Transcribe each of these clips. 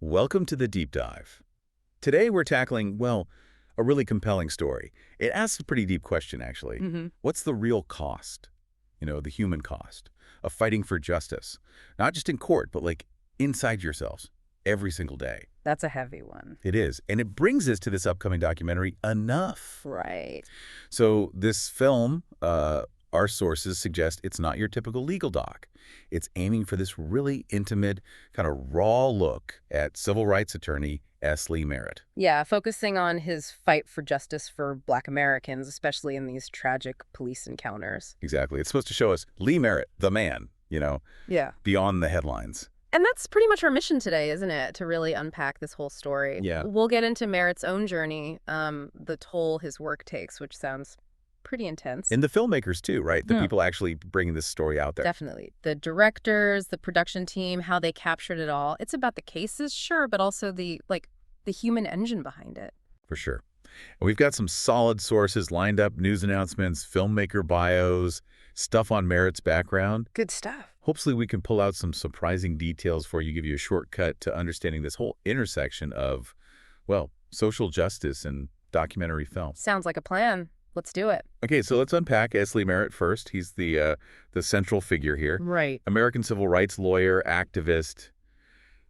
Welcome to the Deep Dive. Today we're tackling, well, a really compelling story. It asks a pretty deep question, actually. What's the real cost, the human cost, of fighting for justice? Not just in court, but like inside yourselves, every single day. That's a heavy one. It is. And it brings us to this upcoming documentary, Enough. Right. So this film, our sources suggest it's not your typical legal doc. It's aiming for this really intimate, kind of raw look at civil rights attorney S. Lee Merritt. Yeah, focusing on his fight for justice for Black Americans, especially in these tragic police encounters. Exactly. It's supposed to show us Lee Merritt, the man, Yeah. beyond the headlines. And that's pretty much our mission today, isn't it? To really unpack this whole story. Yeah. We'll get into Merritt's own journey, the toll his work takes, which sounds pretty intense. And the filmmakers, too, right? The people actually bringing this story out there. Definitely. The directors, the production team, how they captured it all. It's about the cases, sure, but also the human engine behind it. For sure. And we've got some solid sources lined up, news announcements, filmmaker bios, stuff on Merritt's background. Good stuff. Hopefully we can pull out some surprising details for you, give you a shortcut to understanding this whole intersection of, well, social justice and documentary film. Sounds like a plan. Let's do it. Okay, so let's unpack S. Lee Merritt first. He's the central figure here. Right. American civil rights lawyer, activist.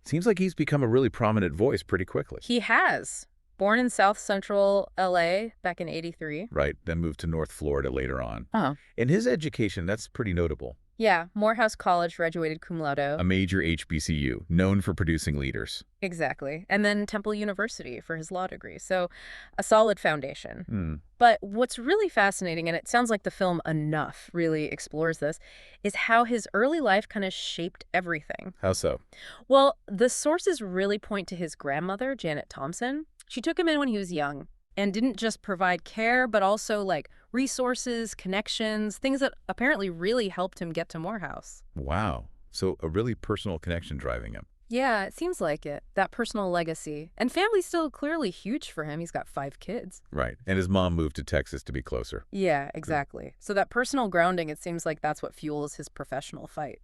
Seems like he's become a really prominent voice pretty quickly. He has. Born in South Central L.A. back in '83. Right, then moved to North Florida later on. Oh. And his education, that's pretty notable. Yeah, Morehouse College, graduated cum laude. A major HBCU, known for producing leaders. Exactly. And then Temple University for his law degree. So a solid foundation. But what's really fascinating, and it sounds like the film Enough really explores this, is how his early life kind of shaped everything. How so? Well, the sources really point to his grandmother, Janet Thompson. She took him in when he was young and didn't just provide care, but also like resources, connections, things that apparently really helped him get to Morehouse. Wow. So a really personal connection driving him. Yeah, it seems like it. That personal legacy. And family's still clearly huge for him. He's got 5 kids. Right. And his mom moved to Texas to be closer. Yeah, exactly. So that personal grounding, it seems like that's what fuels his professional fight,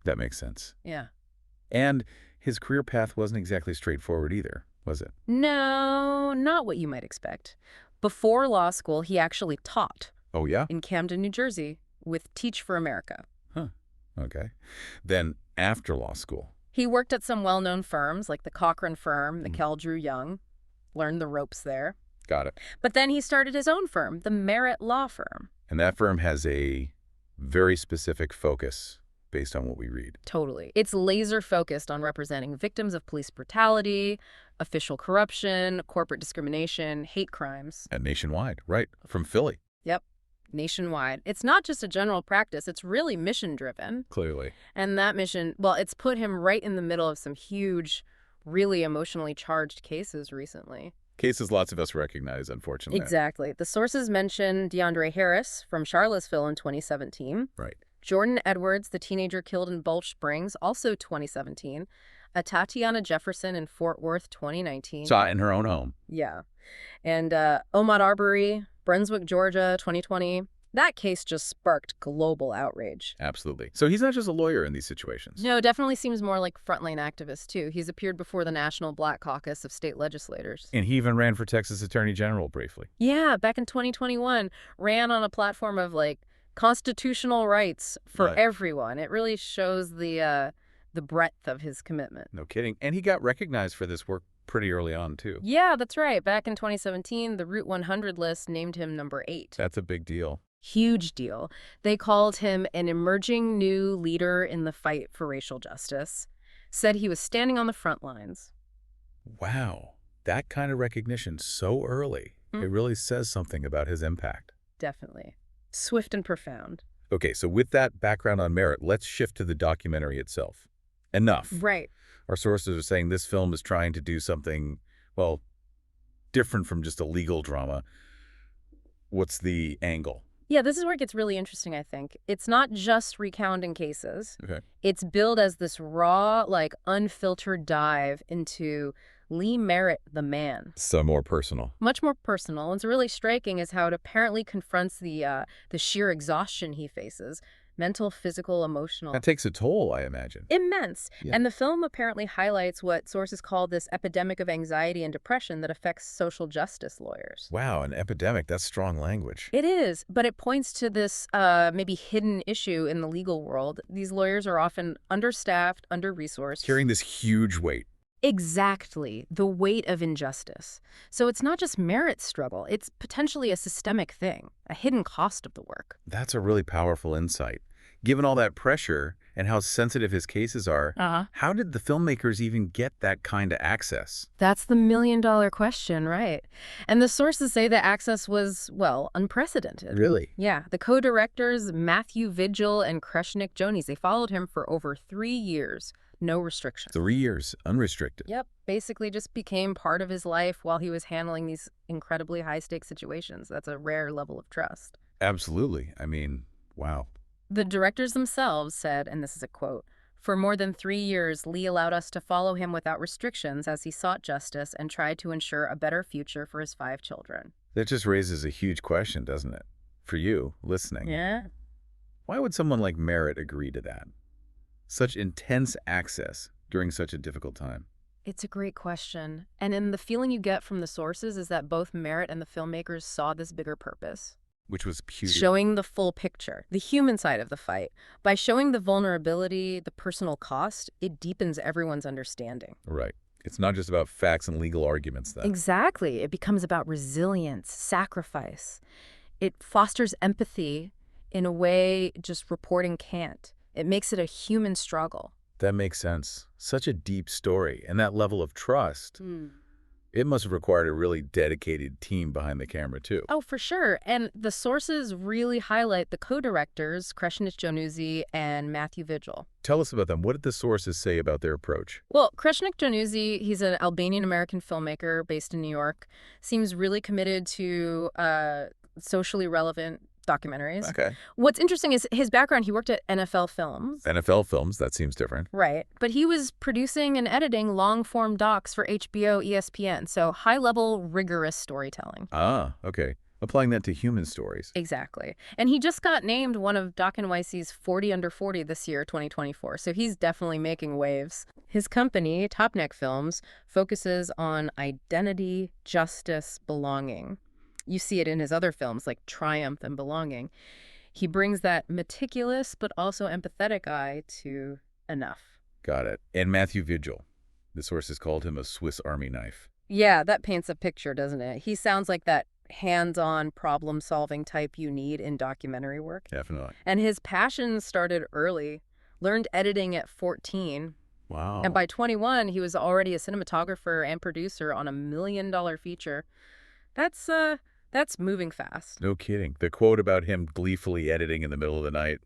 That makes sense. Yeah. And his career path wasn't exactly straightforward either, was it? No, not what you might expect. Before law school, he actually taught. Oh, yeah? In Camden, New Jersey, with Teach for America. Huh. Okay. Then after law school. He worked at some well-known firms like the Cochran firm, the Kell Drew Young, learned the ropes there. Got it. But then he started his own firm, the Merritt Law Firm. And that firm has a very specific focus based on what we read. Totally. It's laser focused on representing victims of police brutality, official corruption, corporate discrimination, hate crimes. And nationwide, right? From Philly. Yep. Nationwide. It's not just a general practice, it's really mission-driven. Clearly. And that mission, well, it's put him right in the middle of some huge, really emotionally charged cases recently. Cases lots of us recognize, unfortunately. Exactly. The sources mention DeAndre Harris from Charlottesville in 2017. Right. Jordan Edwards, the teenager killed in Balch Springs, also 2017. Atatiana Jefferson in Fort Worth, 2019. Saw it in her own home. Yeah. And Ahmaud Arbery, Brunswick, Georgia, 2020. That case just sparked global outrage. Absolutely. So he's not just a lawyer in these situations. No, definitely seems more like frontline activist, too. He's appeared before the National Black Caucus of state legislators. And he even ran for Texas Attorney General briefly. Yeah, back in 2021. Ran on a platform of, constitutional rights for everyone. It really shows the breadth of his commitment. No kidding. And he got recognized for this work pretty early on, too. Yeah, that's right. Back in 2017, the Route 100 list named him number 8. That's a big deal. Huge deal. They called him an emerging new leader in the fight for racial justice. Said he was standing on the front lines. Wow. That kind of recognition so early. It really says something about his impact. Definitely. Swift and profound. Okay, so with that background on Merritt, let's shift to the documentary itself. Enough. Right. Our sources are saying this film is trying to do something, well, different from just a legal drama. What's the angle? Yeah, this is where it gets really interesting, I think. It's not just recounting cases. Okay. It's billed as this raw, unfiltered dive into Lee Merritt, the man. So more personal. Much more personal. What's really striking is how it apparently confronts the sheer exhaustion he faces, Mental, physical, emotional. That takes a toll, I imagine. Immense. Yeah. And the film apparently highlights what sources call this epidemic of anxiety and depression that affects social justice lawyers. Wow, an epidemic. That's strong language. It is, but it points to this maybe hidden issue in the legal world. These lawyers are often understaffed, under-resourced. Carrying this huge weight. Exactly, the weight of injustice. So it's not just Merritt's struggle, it's potentially a systemic thing, a hidden cost of the work. That's a really powerful insight. Given all that pressure and how sensitive his cases are, how did the filmmakers even get that kind of access? That's the million-dollar question, right? And the sources say the access was, well, unprecedented. Really? Yeah, the co-directors, Matthew Vigil and Kreshnik Jonuzi, they followed him for over 3 years. No restrictions. 3 years, unrestricted. Yep, basically just became part of his life while he was handling these incredibly high-stakes situations. That's a rare level of trust. Absolutely. I mean, wow. The directors themselves said, and this is a quote, "For more than 3 years, Lee allowed us to follow him without restrictions as he sought justice and tried to ensure a better future for his 5 children." That just raises a huge question, doesn't it? For you, listening. Yeah. Why would someone like Merritt agree to that? Such intense access during such a difficult time. It's a great question. And in the feeling you get from the sources is that both Merritt and the filmmakers saw this bigger purpose. Which was pure. Showing the full picture, the human side of the fight. By showing the vulnerability, the personal cost, it deepens everyone's understanding. Right. It's not just about facts and legal arguments then. Exactly. It becomes about resilience, sacrifice. It fosters empathy in a way just reporting can't. It makes it a human struggle. That makes sense. Such a deep story, and that level of trust. It must have required a really dedicated team behind the camera, too. Oh, for sure. And the sources really highlight the co-directors, Kreshnik Jonuzi and Matthew Vigil. Tell us about them. What did the sources say about their approach? Well, Kreshnik Jonuzi, he's an Albanian-American filmmaker based in New York, seems really committed to socially relevant documentaries. Okay. What's interesting is his background. He worked at NFL Films. NFL Films, that seems different. Right. But he was producing and editing long-form docs for HBO, ESPN, so high-level, rigorous storytelling. Ah, okay. Applying that to human stories. Exactly. And he just got named one of Doc NYC's 40 Under 40 this year, 2024, so he's definitely making waves. His company, Topneck Films, focuses on identity, justice, belonging. You see it in his other films like Triumph and Belonging. He brings that meticulous but also empathetic eye to enough. Got it. And Matthew Vigil. The sources called him a Swiss Army knife. Yeah, that paints a picture, doesn't it? He sounds like that hands-on problem-solving type you need in documentary work. Definitely. And his passion started early. Learned editing at 14. Wow. And by 21, he was already a cinematographer and producer on a $1 million feature. That's moving fast. No kidding. The quote about him gleefully editing in the middle of the night,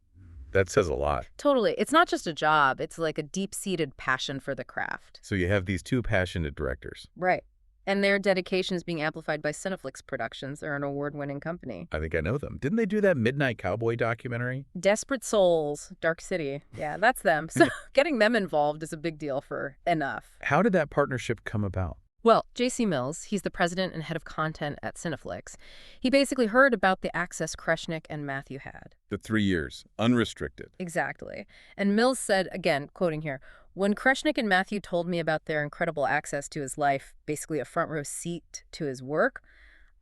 that says a lot. Totally. It's not just a job. It's like a deep-seated passion for the craft. So you have these two passionate directors. Right. And their dedication is being amplified by Cineflix Productions. They're an award-winning company. I think I know them. Didn't they do that Midnight Cowboy documentary? Desperate Souls, Dark City. Yeah, that's them. So getting them involved is a big deal for Enough. How did that partnership come about? Well, J.C. Mills, he's the president and head of content at Cineflix. He basically heard about the access Kreshnik and Matthew had. The 3 years, unrestricted. Exactly. And Mills said, again, quoting here, "When Kreshnik and Matthew told me about their incredible access to his life, basically a front row seat to his work,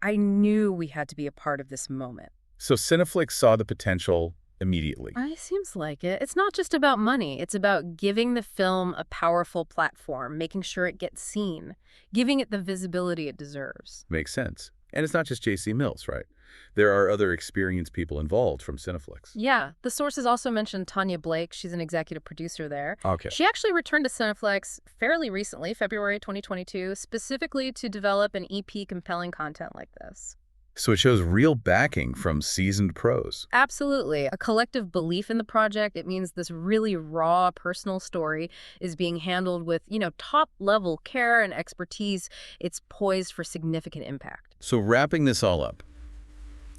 I knew we had to be a part of this moment." So Cineflix saw the potential immediately. It seems like it. It's not just about money. It's about giving the film a powerful platform, making sure it gets seen, giving it the visibility it deserves. Makes sense. And it's not just J.C. Mills, right? There are other experienced people involved from Cineflix. Yeah. The sources also mentioned Tanya Blake. She's an executive producer there. Okay. She actually returned to Cineflix fairly recently, February 2022, specifically to develop an EP compelling content like this. So it shows real backing from seasoned pros. Absolutely. A collective belief in the project. It means this really raw personal story is being handled with, top-level care and expertise. It's poised for significant impact. So wrapping this all up,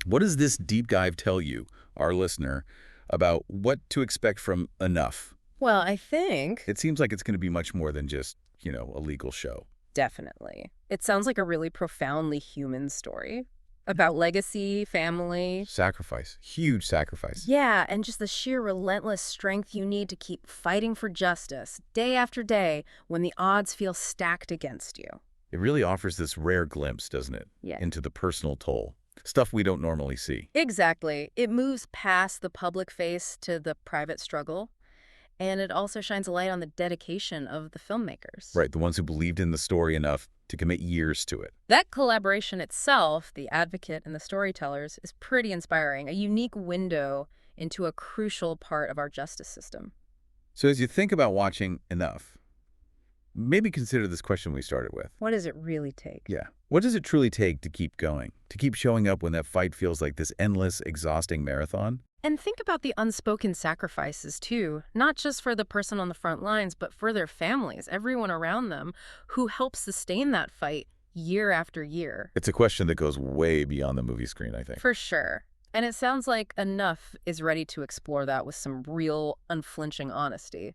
what does this deep dive tell you, our listener, about what to expect from Enough? Well, I think... It seems like it's going to be much more than just, a legal show. Definitely. It sounds like a really profoundly human story. About legacy, family. Sacrifice. Huge sacrifice. Yeah, and just the sheer relentless strength you need to keep fighting for justice, day after day, when the odds feel stacked against you. It really offers this rare glimpse, doesn't it? Yeah. Into the personal toll. Stuff we don't normally see. Exactly. It moves past the public face to the private struggle. And it also shines a light on the dedication of the filmmakers. Right, the ones who believed in the story enough to commit years to it. That collaboration itself, the advocate and the storytellers, is pretty inspiring, a unique window into a crucial part of our justice system. So as you think about watching enough, maybe consider this question we started with. What does it really take? Yeah. What does it truly take to keep going? To keep showing up when that fight feels like this endless, exhausting marathon? And think about the unspoken sacrifices, too, not just for the person on the front lines, but for their families, everyone around them who helps sustain that fight year after year. It's a question that goes way beyond the movie screen, I think. For sure. And it sounds like Enough is ready to explore that with some real, unflinching honesty.